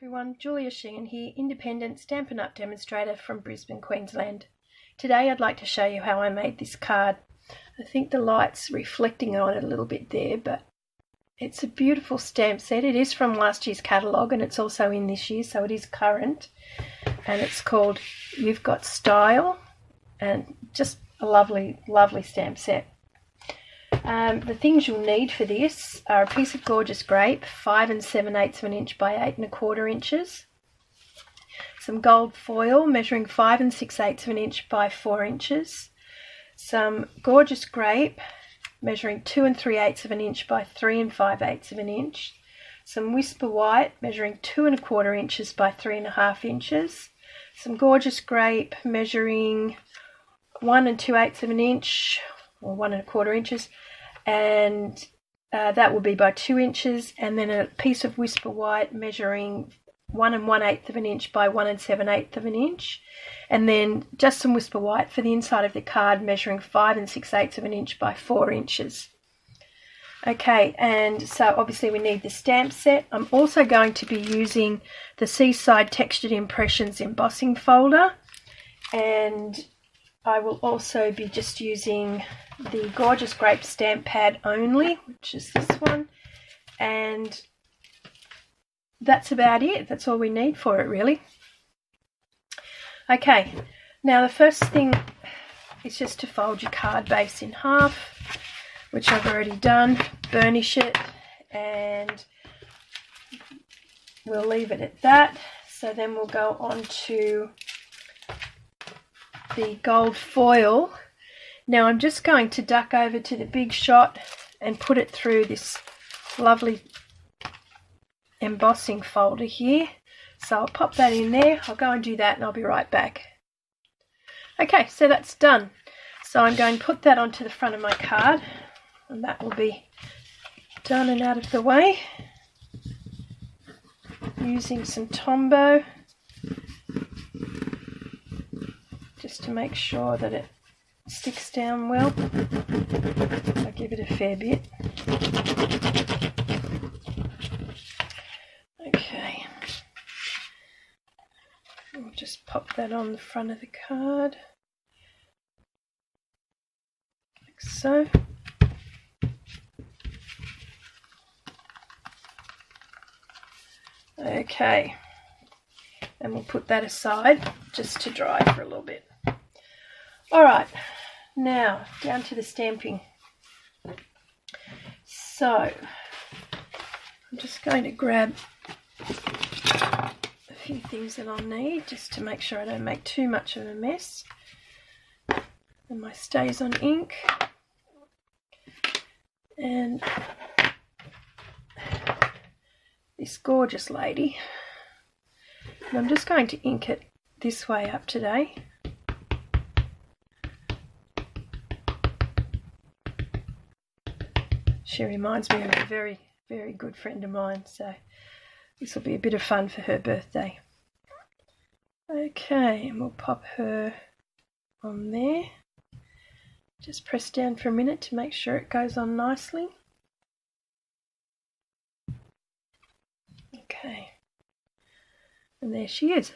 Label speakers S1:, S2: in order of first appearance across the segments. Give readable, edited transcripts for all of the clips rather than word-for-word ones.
S1: Everyone, Julia Sheehan here, independent Stampin' Up demonstrator from Brisbane, Queensland. Today I'd like to show you how I made this card. I think the light's reflecting on it a little bit there, but it's a beautiful stamp set. It is from last year's catalogue and it's also in this year, so it is current. And it's called You've Got Style, and just a lovely, lovely stamp set. The things you'll need for this are a piece of gorgeous grape, 5 7/8 of an inch by 8 1/4 inches, some gold foil measuring 5 6/8 of an inch by 4 inches, some gorgeous grape measuring 2 3/8 of an inch by 3 5/8 of an inch, some whisper white measuring 2 1/4 inches by 3 1/2 inches, some gorgeous grape measuring 1 2/8 of an inch or 1 1/4 inches, and that will be by 2 inches, and then a piece of whisper white measuring 1 1/8 of an inch by 1 7/8 of an inch, and then just some whisper white for the inside of the card measuring 5 6/8 of an inch by 4 inches. Okay, and so obviously we need the stamp set. I'm also going to be using the Seaside Textured Impressions embossing folder, and I will also be just using the gorgeous grape stamp pad only, which is this one, and that's about it. That's all we need for it, really. Okay, now the first thing is just to fold your card base in half, which I've already done, burnish it, and we'll leave it at that. So then we'll go on to the gold foil. Now I'm just going to duck over to the big shot and put it through this lovely embossing folder here. So I'll pop that in there. I'll go and do that and I'll be right back. Okay, so that's done. So I'm going to put that onto the front of my card, and that will be done and out of the way using some Tombow, just to make sure that it sticks down well. I'll give it a fair bit. Okay, we'll just pop that on the front of the card, like so. Okay, and we'll put that aside just to dry for a little bit. Alright, now down to the stamping. So I'm just going to grab a few things that I'll need just to make sure I don't make too much of a mess. And my Stays on ink, and this gorgeous lady, and I'm just going to ink it this way up today. She reminds me of a very, very good friend of mine, so this will be a bit of fun for her birthday. Okay, and we'll pop her on there. Just press down for a minute to make sure it goes on nicely. Okay, and there she is.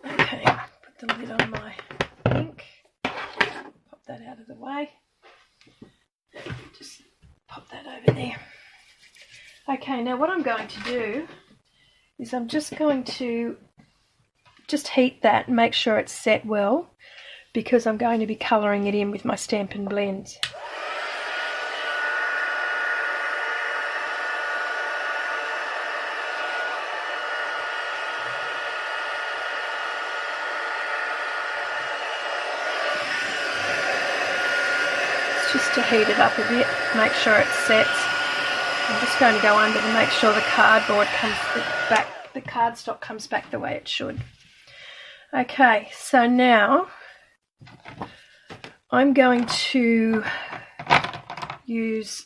S1: Okay, put the lid on my ink, pop that out of the way, just pop that over there. Okay, now what I'm going to do is I'm just going to heat that and make sure it's set well, because I'm going to be colouring it in with my Stampin' Blends. Just to heat it up a bit, make sure it sets. I'm just going to go under to make sure the cardboard comes back, the cardstock comes back the way it should. Okay, so now I'm going to use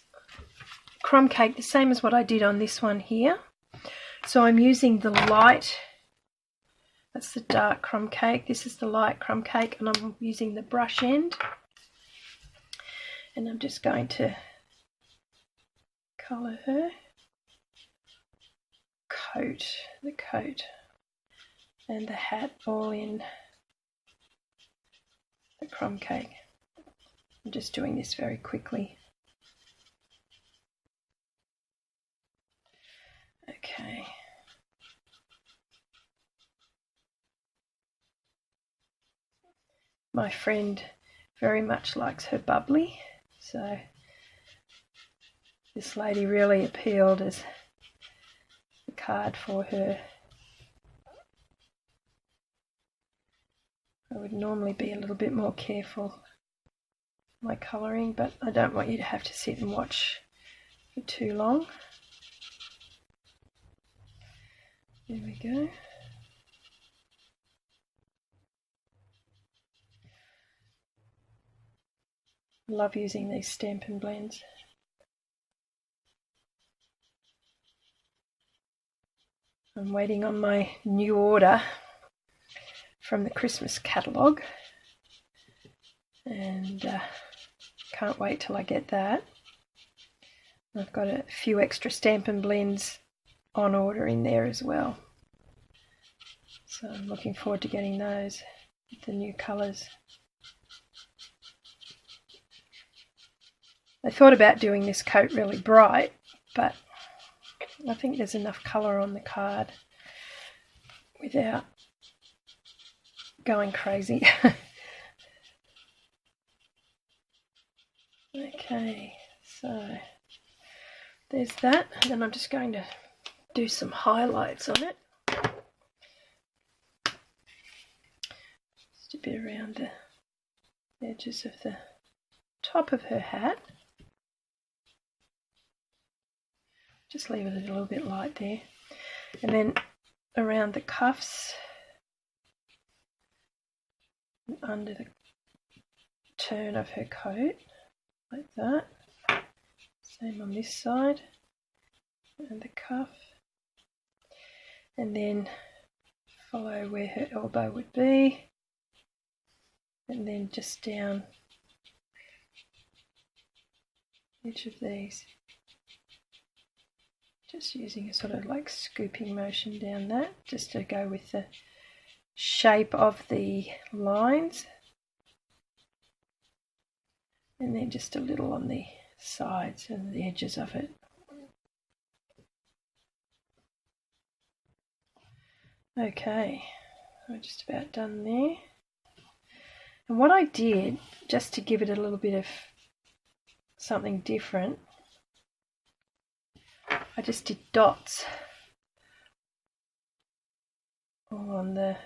S1: crumb cake, the same as what I did on this one here. So I'm using the light, that's the dark crumb cake, this is the light crumb cake, and I'm using the brush end. And I'm just going to colour her. the coat and the hat all in the crumb cake. I'm just doing this very quickly. Okay. My friend very much likes her bubbly, so this lady really appealed as the card for her. I would normally be a little bit more careful with my colouring, but I don't want you to have to sit and watch for too long. There we go. I love using these Stampin' blends. I'm waiting on my new order from the Christmas catalogue, and can't wait till I get that. I've got a few extra Stampin' blends on order in there as well, so I'm looking forward to getting those with the new colours. I thought about doing this coat really bright, but I think there's enough colour on the card without going crazy. Okay, so there's that, and then I'm just going to do some highlights on it. Just a bit around the edges of the top of her hat. Just leave it a little bit light there. And then around the cuffs, and under the turn of her coat, like that. Same on this side, and the cuff. And then follow where her elbow would be, and then just down each of these. Just using a sort of like scooping motion down that, just to go with the shape of the lines. And then just a little on the sides and the edges of it. Okay, we're just about done there. And what I did, just to give it a little bit of something different, I just did dots all on the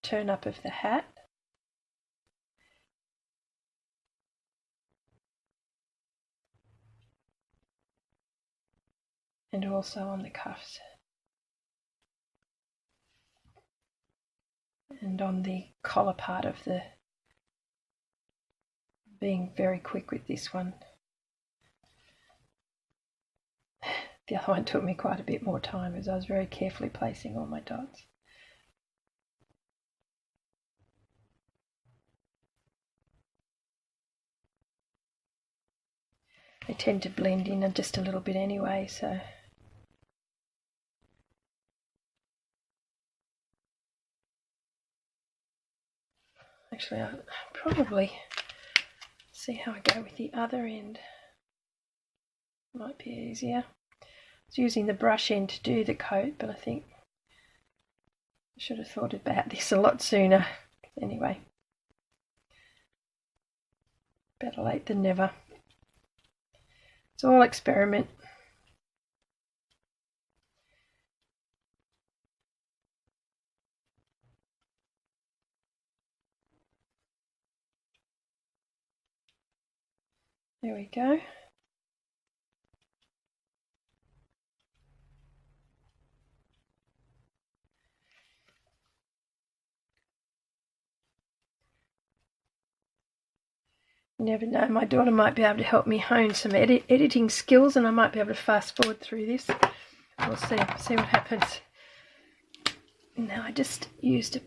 S1: turn up of the hat. And also on the cuffs. And on the collar part of the, being very quick with this one. The other one took me quite a bit more time as I was very carefully placing all my dots. They tend to blend in just a little bit anyway, so actually I'll probably see how I go with the other end. Might be easier. I was using the brush end to do the coat, but I think I should have thought about this a lot sooner. Anyway, better late than never. It's all experiment. There we go. You never know, my daughter might be able to help me hone some editing skills, and I might be able to fast forward through this. We'll see what happens. Now I just used a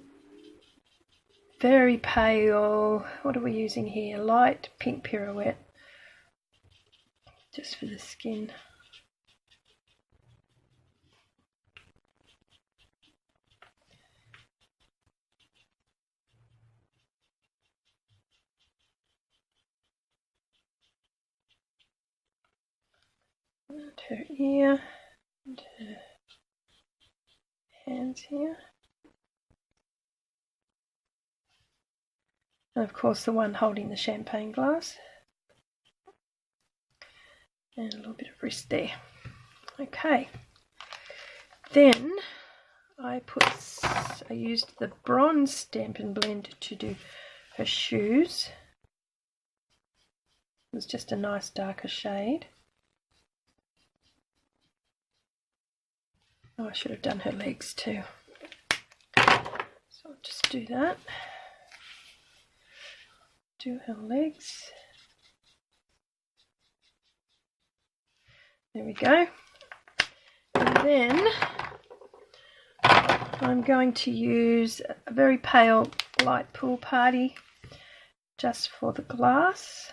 S1: very pale, what are we using here? Light pink pirouette, just for the skin. and her ear, and her hands here. And of course the one holding the champagne glass. And a little bit of wrist there. Okay. Then I used the bronze Stampin' Blend to do her shoes. It was just a nice darker shade. Oh, I should have done her legs too. So I'll just do that. Do her legs. There we go. And then I'm going to use a very pale light pool party just for the glass.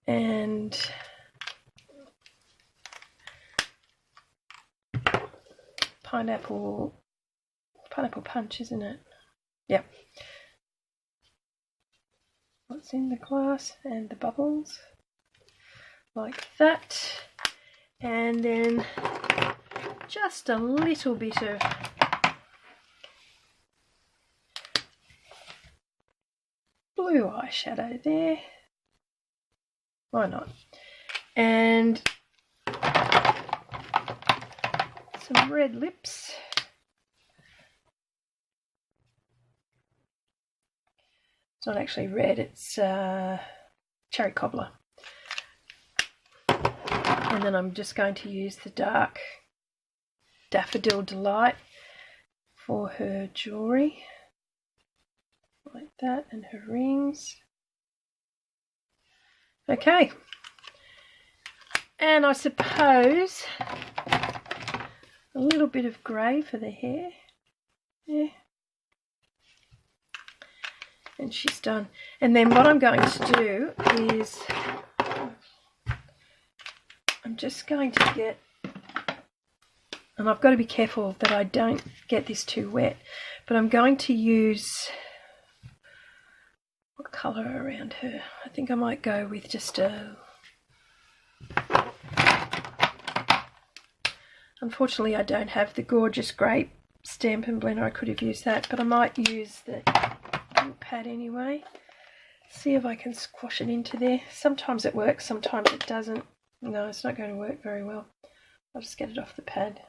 S1: And pineapple punch, isn't it? Yep. What's in the glass and the bubbles like that, and then just a little bit of blue eyeshadow there. Why not? And some red lips. It's not actually red, it's cherry cobbler. And then I'm just going to use the dark Daffodil Delight for her jewellery. Like that, and her rings. Okay. And I suppose a little bit of grey for the hair. Yeah. And she's done. And then what I'm going to do is I'm just going to get, and I've got to be careful that I don't get this too wet, but I'm going to use, what colour around her? I think I might go with just a, unfortunately I don't have the gorgeous grape Stampin' Blender. I could have used that, but I might use the ink pad anyway. See if I can squash it into there. Sometimes it works, sometimes it doesn't. No, it's not going to work very well. I'll just get it off the pad.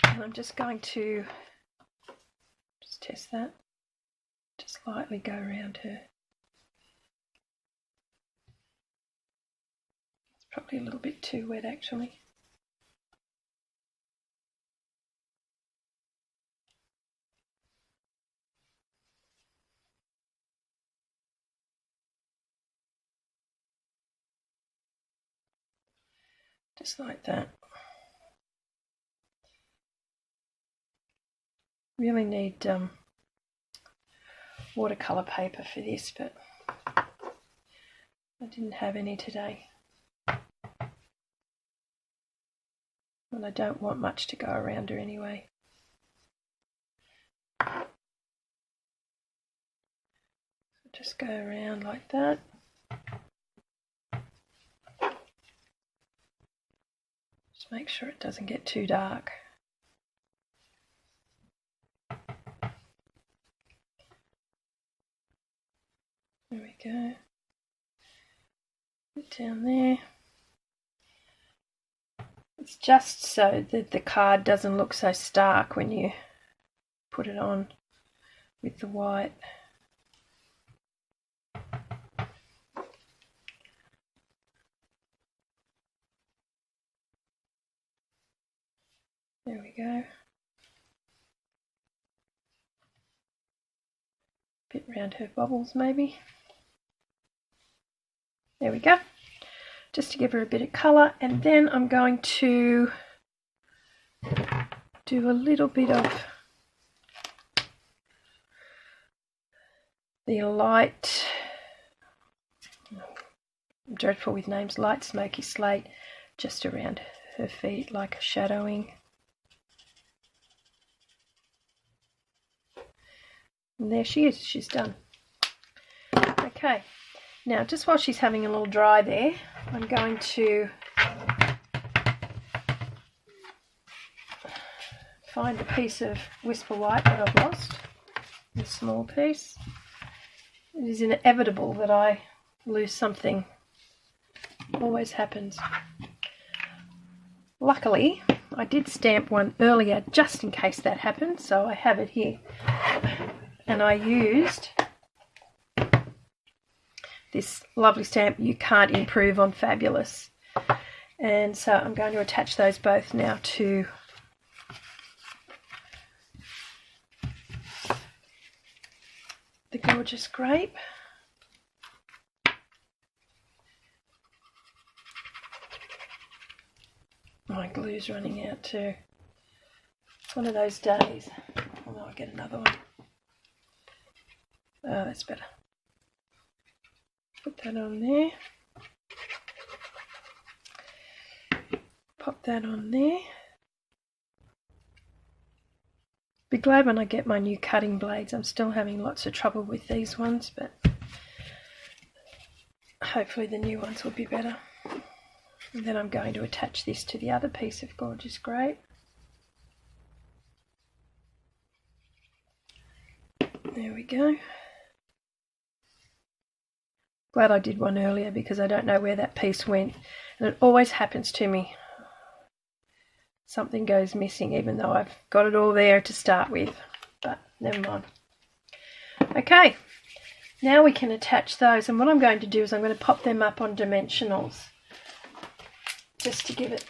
S1: And I'm just going to just test that. Just lightly go around her. It's probably a little bit too wet actually. Just like that. Really need watercolour paper for this, but I didn't have any today. And I don't want much to go around her anyway. So just go around like that. Just make sure it doesn't get too dark. There we go. Put it down there. It's just so that the card doesn't look so stark when you put it on with the white. There we go. Bit around her bubbles maybe. There we go. Just to give her a bit of colour, and then I'm going to do a little bit of the light, I'm dreadful with names, light smoky slate just around her feet like a shadowing. And there she is, she's done. Okay, Now, just while she's having a little dry there, I'm going to find a piece of Whisper White that I've lost, a small piece. It is inevitable that I lose something. Always happens. Luckily, I did stamp one earlier just in case that happened, so I have it here. And I used this lovely stamp, You Can't Improve on Fabulous. And so I'm going to attach those both now to the Gorgeous Grape. My glue's running out too. It's one of those days. Oh, I'll get another one. Oh, that's better. Put that on there. Pop that on there. Be glad when I get my new cutting blades. I'm still having lots of trouble with these ones, but hopefully the new ones will be better. And then I'm going to attach this to the other piece of Gorgeous Grape. There we go. Glad I did one earlier because I don't know where that piece went. And it always happens to me. Something goes missing even though I've got it all there to start with. But never mind. Okay, now we can attach those. And what I'm going to do is I'm going to pop them up on dimensionals. Just to give it,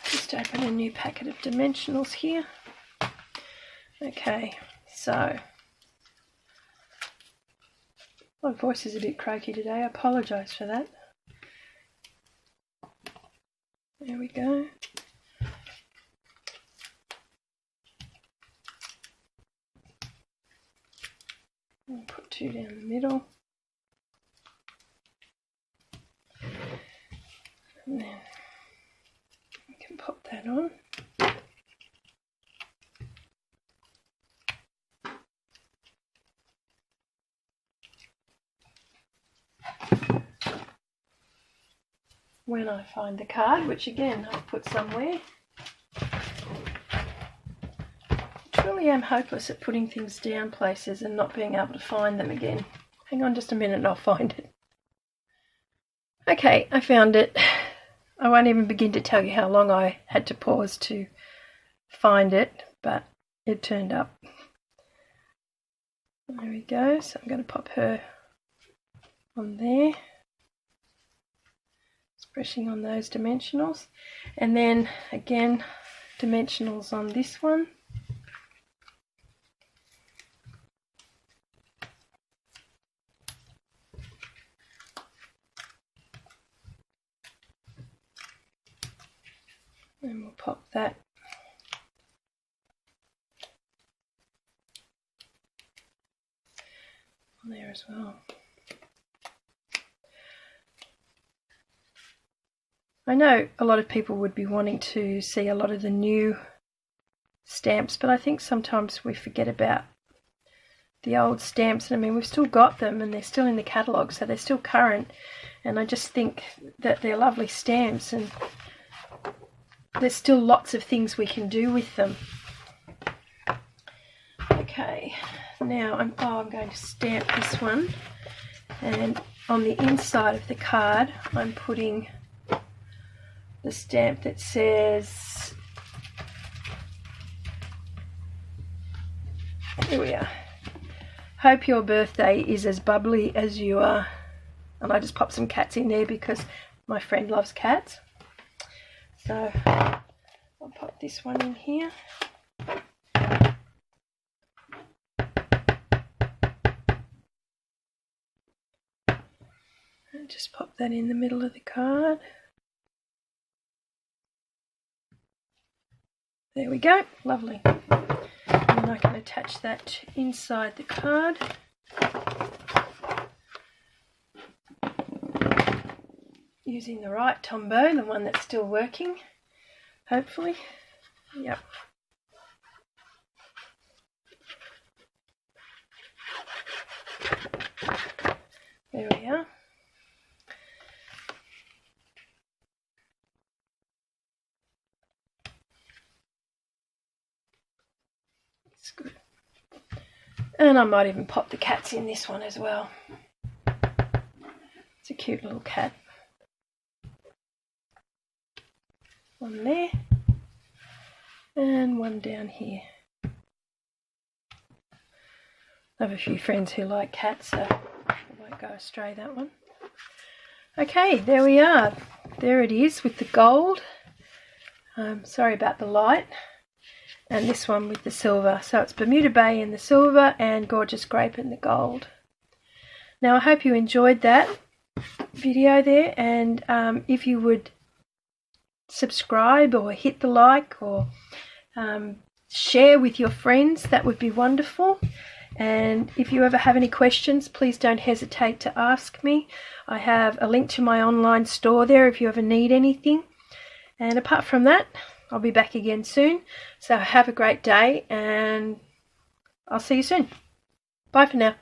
S1: just open a new packet of dimensionals here. Okay, so my voice is a bit croaky today. I apologise for that. There we go. I'll put two down the middle. And then we can pop that on. When I find the card, which again I've put somewhere. I truly am hopeless at putting things down places and not being able to find them again. Hang on just a minute and I'll find it. Okay, I found it. I won't even begin to tell you how long I had to pause to find it, but it turned up. There we go. So I'm going to pop her on there. Just brushing on those dimensionals. And then again, dimensionals on this one. And we'll pop that on there as well. I know a lot of people would be wanting to see a lot of the new stamps, but I think sometimes we forget about the old stamps. I mean, we've still got them and they're still in the catalogue, so they're still current. And I just think that they're lovely stamps and there's still lots of things we can do with them. Okay, now I'm going to stamp this one, and on the inside of the card I'm putting the stamp that says, here we are, hope your birthday is as bubbly as you are. And I just popped some cats in there because my friend loves cats. So I'll pop this one in here. And just pop that in the middle of the card. There we go, lovely. And then I can attach that inside the card. Using the right Tombow, the one that's still working, hopefully. Yep. It's good. And I might even pop the cats in this one as well. It's a cute little cat. One there. And one down here. I have a few friends who like cats, so I won't go astray that one. Okay, there we are. There it is with the gold. Sorry about the light. And this one with the silver. So it's Bermuda Bay in the silver and Gorgeous Grape in the gold. Now I hope you enjoyed that video there, and if you would subscribe or hit the like or share with your friends, that would be wonderful. And if you ever have any questions, please don't hesitate to ask me. I have a link to my online store there if you ever need anything. And apart from that, I'll be back again soon. So have a great day, and I'll see you soon. Bye for now.